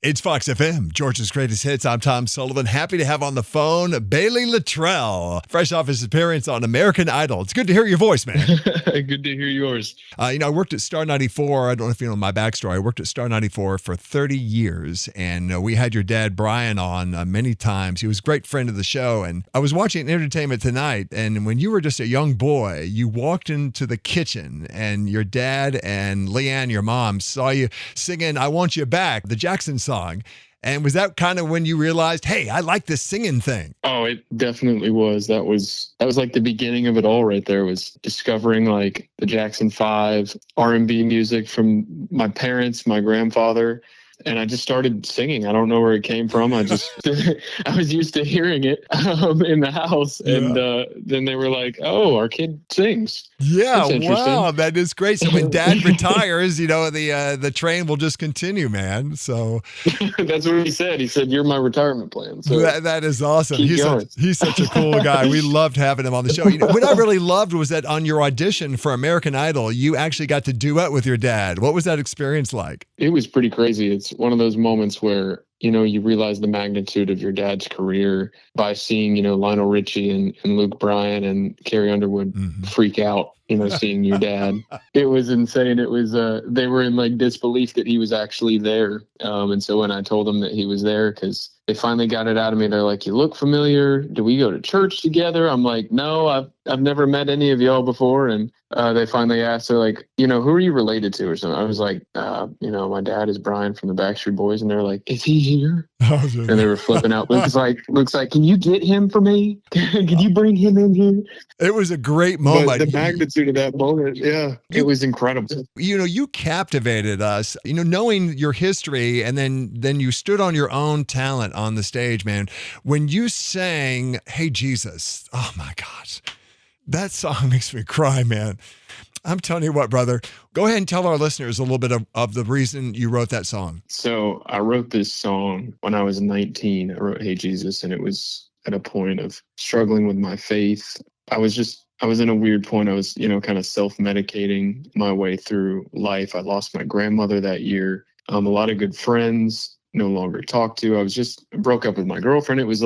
It's Fox FM, Georgia's greatest hits. I'm Tom Sullivan. Happy to have on the phone Baylee Littrell, fresh off his appearance on American Idol. It's good to hear your voice, man. Good to hear yours. I worked at Star 94. I don't know if you know my backstory. I worked at Star 94 for 30 years, and we had your dad, Brian, on many times. He was a great friend of the show, and I was watching Entertainment Tonight, and when you were just a young boy, you walked into the kitchen, and your dad and Leanne, your mom, saw you singing I Want You Back, the Jackson song. And was that kind of when you realized, hey, I like this singing thing? Oh, it definitely was. That was like the beginning of it all right there, was discovering like the Jackson 5 R&B music from my parents, my grandfather. And I just started singing. I don't know where it came from. I was used to hearing it in the house. And then they were like, oh, our kid sings. Yeah, wow, that is great. So when dad retires, the train will just continue, man. So that's what he said. He said, you're my retirement plan. So that is awesome. He's such a cool guy. We loved having him on the show. What I really loved was that on your audition for American Idol, you actually got to duet with your dad. What was that experience like? It was pretty crazy. It's one of those moments where, you realize the magnitude of your dad's career by seeing, Lionel Richie and Luke Bryan and Carrie Underwood freak out, seeing your dad. It was insane. It was, they were in like disbelief that he was actually there. And so when I told them that he was there, because they finally got it out of me, they're like, you look familiar. Do we go to church together? I'm like, no, I've never met any of y'all before. And they finally asked, they're like, who are you related to or something? I was like, my dad is Brian from the Backstreet Boys. And they're like, is he here? And they were flipping out. Looks like, can you get him for me? Can you bring him in here? It was a great moment. But the magnitude of that moment, it was incredible. You captivated us, knowing your history, and then you stood on your own talent on the stage, man. When you sang, Hey Jesus, oh my gosh, that song makes me cry, man. I'm telling you what, brother, go ahead and tell our listeners a little bit of the reason you wrote that song. So I wrote this song when I was 19. I wrote Hey Jesus, and it was at a point of struggling with my faith. I was in a weird point. I was, kind of self-medicating my way through life. I lost my grandmother that year. A lot of good friends, no longer talked to. I was just broke up with my girlfriend. It was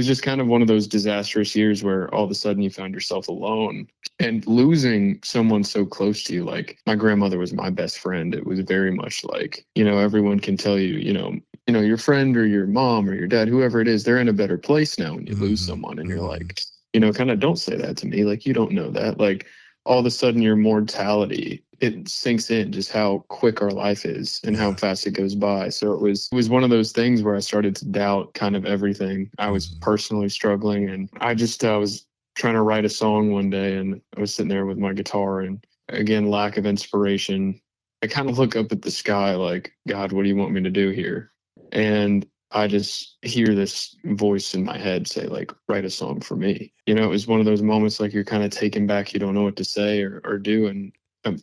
just kind of one of those disastrous years where all of a sudden you found yourself alone and losing someone so close to you. Like my grandmother was my best friend. It was very much like, everyone can tell you, your friend or your mom or your dad, whoever it is, they're in a better place now when you lose someone. And you're like, kind of don't say that to me. Like, you don't know that. Like all of a sudden your mortality, it sinks in just how quick our life is and how fast it goes by. So it was one of those things where I started to doubt kind of everything. I was personally struggling, and I was trying to write a song one day, and I was sitting there with my guitar, and again, lack of inspiration. I kind of look up at the sky like, God, what do you want me to do here? And I just hear this voice in my head say, like, write a song for me. It was one of those moments like you're kind of taken back. You don't know what to say or do. And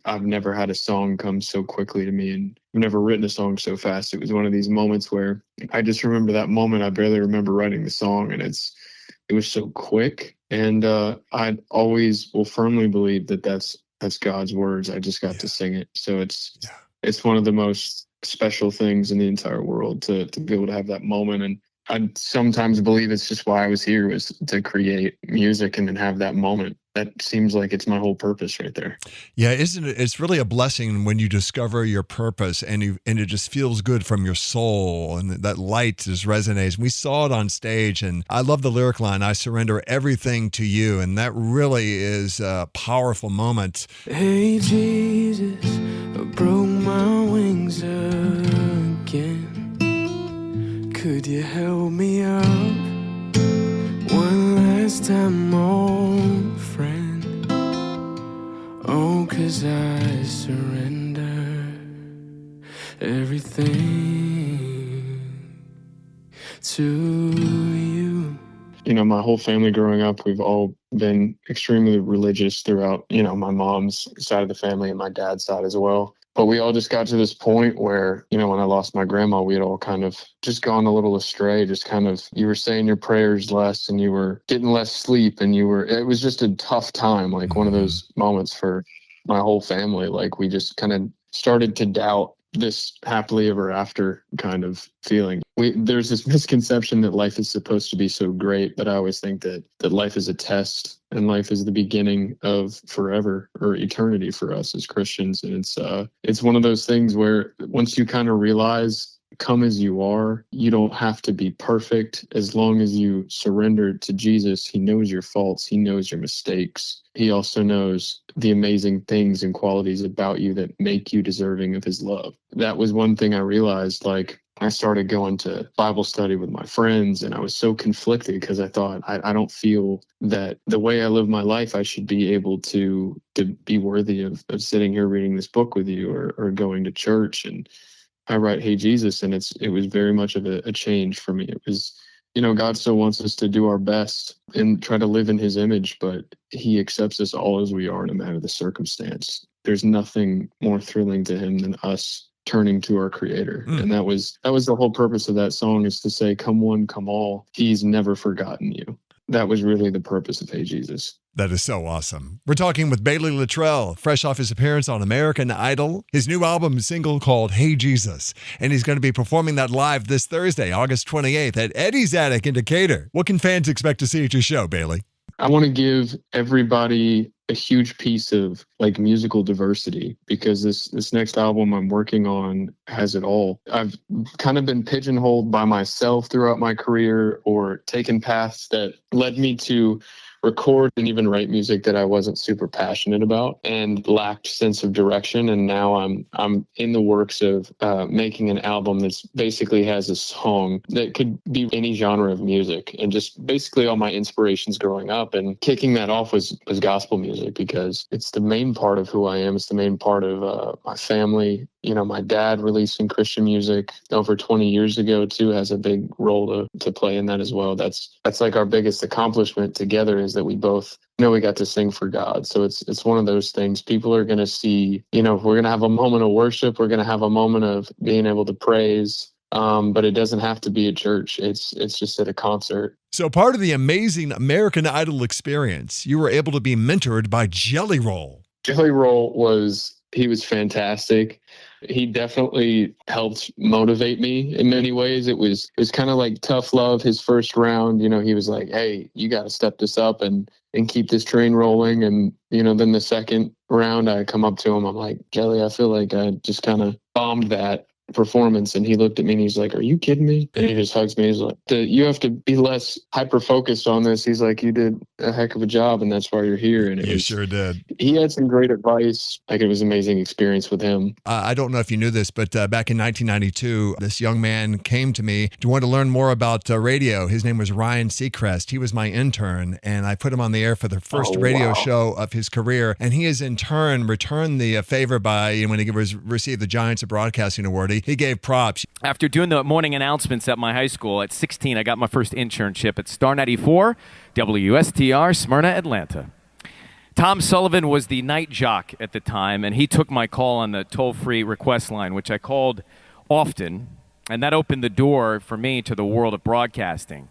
I've never had a song come so quickly to me, and I've never written a song so fast. It was one of these moments where I just remember that moment. I barely remember writing the song, and it was so quick. And I always will firmly believe that that's God's words. I just got to sing it. So it's one of the most special things in the entire world to be able to have that moment. And I sometimes believe it's just why I was here, was to create music and then have that moment. That seems like it's my whole purpose right there. Yeah, isn't it? It's really a blessing when you discover your purpose and it just feels good from your soul, and that light just resonates. We saw it on stage, and I love the lyric line, I surrender everything to you. And that really is a powerful moment. Hey, Jesus, I broke my wings again. Could you help me up one last time, old friend? Oh, 'cause I surrender everything to you. My whole family growing up, we've all been extremely religious throughout, my mom's side of the family and my dad's side as well. But we all just got to this point where, when I lost my grandma, we had all kind of just gone a little astray. Just kind of, you were saying your prayers less, and you were getting less sleep, and it was just a tough time. Like one of those moments for my whole family. Like we just kind of started to doubt this happily ever after kind of feeling. There's this misconception that life is supposed to be so great, but I always think that life is a test and life is the beginning of forever or eternity for us as Christians. And it's one of those things where once you kind of realize, come as you are, you don't have to be perfect. As long as you surrender to Jesus, he knows your faults, he knows your mistakes. He also knows the amazing things and qualities about you that make you deserving of his love. That was one thing I realized. Like, I started going to Bible study with my friends, and I was so conflicted because I thought, I don't feel that the way I live my life, I should be able to be worthy of sitting here reading this book with you or going to church. And I write, Hey Jesus, and it was very much of a change for me. It was, God still wants us to do our best and try to live in his image, but he accepts us all as we are, no matter the circumstance. There's nothing more thrilling to him than us turning to our creator. And that was the whole purpose of that song, is to say, come one, come all. He's never forgotten you. That was really the purpose of Hey Jesus. That is so awesome. We're talking with Baylee Littrell, fresh off his appearance on American Idol, his new album single called Hey Jesus. And he's going to be performing that live this Thursday, August 28th at Eddie's Attic in Decatur. What can fans expect to see at your show, Baylee? I want to give everybody a huge piece of like musical diversity, because this next album I'm working on has it all. I've kind of been pigeonholed by myself throughout my career, or taken paths that led me to record and even write music that I wasn't super passionate about and lacked sense of direction. And now I'm in the works of making an album that's basically has a song that could be any genre of music, and just basically all my inspirations growing up. And kicking that off was gospel music, because it's the main part of who I am. It's the main part of my family. My dad releasing Christian music over 20 years ago too has a big role to play in that as well. That's like our biggest accomplishment together, is that we both know we got to sing for God. So it's one of those things people are going to see. We're going to have a moment of worship. We're going to have a moment of being able to praise. But it doesn't have to be at church. It's just at a concert. So part of the amazing American Idol experience, you were able to be mentored by Jellyroll. Jellyroll was fantastic. He definitely helped motivate me in many ways. It was kind of like tough love his first round. He was like, hey, you got to step this up and keep this train rolling. And, then the second round, I come up to him. I'm like, Jelly, I feel like I just kind of bombed that performance. And he looked at me and he's like, are you kidding me? And he just hugs me. He's like, you have to be less hyper focused on this. He's like, you did a heck of a job, and that's why you're here. And you sure did. He had some great advice. Like, it was an amazing experience with him. I don't know if you knew this, but back in 1992, this young man came to me to want to learn more about radio. His name was Ryan Seacrest. He was my intern, and I put him on the air for the first radio show of his career. And he has in turn returned the favor by, when he received the Giants of Broadcasting Award, he gave props. After doing the morning announcements at my high school at 16, I got my first internship at Star 94, WSTR, Smyrna, Atlanta. Tom Sullivan was the night jock at the time, and he took my call on the toll-free request line, which I called often, and that opened the door for me to the world of broadcasting.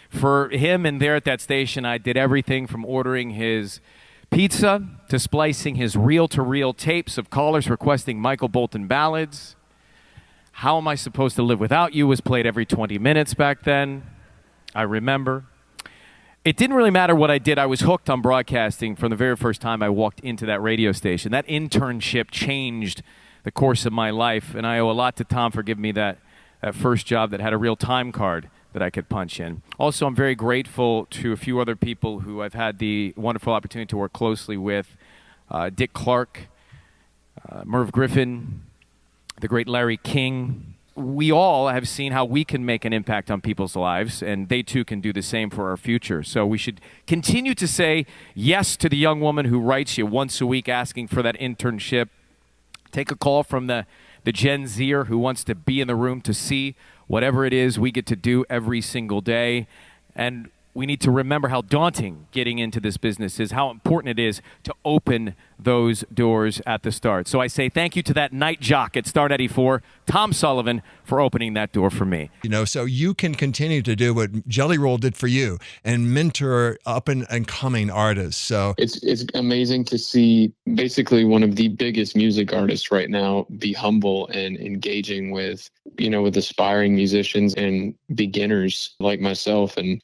For him and there at that station, I did everything from ordering his pizza to splicing his reel-to-reel tapes of callers requesting Michael Bolton ballads. How Am I Supposed to Live Without You was played every 20 minutes back then. I remember. It didn't really matter what I did. I was hooked on broadcasting from the very first time I walked into that radio station. That internship changed the course of my life, and I owe a lot to Tom for giving me that first job that had a real time card that I could punch in. Also, I'm very grateful to a few other people who I've had the wonderful opportunity to work closely with. Dick Clark, Merv Griffin, the great Larry King. We all have seen how we can make an impact on people's lives, and they too can do the same for our future. So we should continue to say yes to the young woman who writes you once a week asking for that internship. Take a call from the Gen Zer who wants to be in the room to see whatever it is we get to do every single day. And we need to remember how daunting getting into this business is, how important it is to open those doors at the start. So I say thank you to that night jock at Star 94, Tom Sullivan, for opening that door for me. So you can continue to do what Jellyroll did for you and mentor up and coming artists. So it's amazing to see basically one of the biggest music artists right now be humble and engaging with aspiring musicians and beginners like myself. And,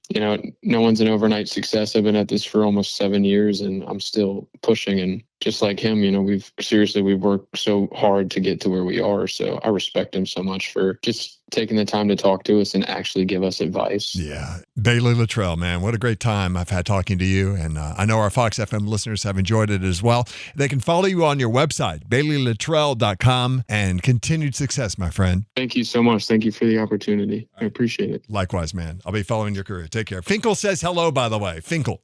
no one's an overnight success. I've been at this for almost 7 years and I'm still pushing. And just like him, we've worked so hard to get to where we are. So I respect him so much for just taking the time to talk to us and actually give us advice. Yeah. Baylee Littrell, man, what a great time I've had talking to you. And I know our Fox FM listeners have enjoyed it as well. They can follow you on your website, BayleeLittrell.com, and continued success, my friend. Thank you so much. Thank you for the opportunity. I appreciate it. Likewise, man. I'll be following your career. Take care. Finkel says hello, by the way. Finkel.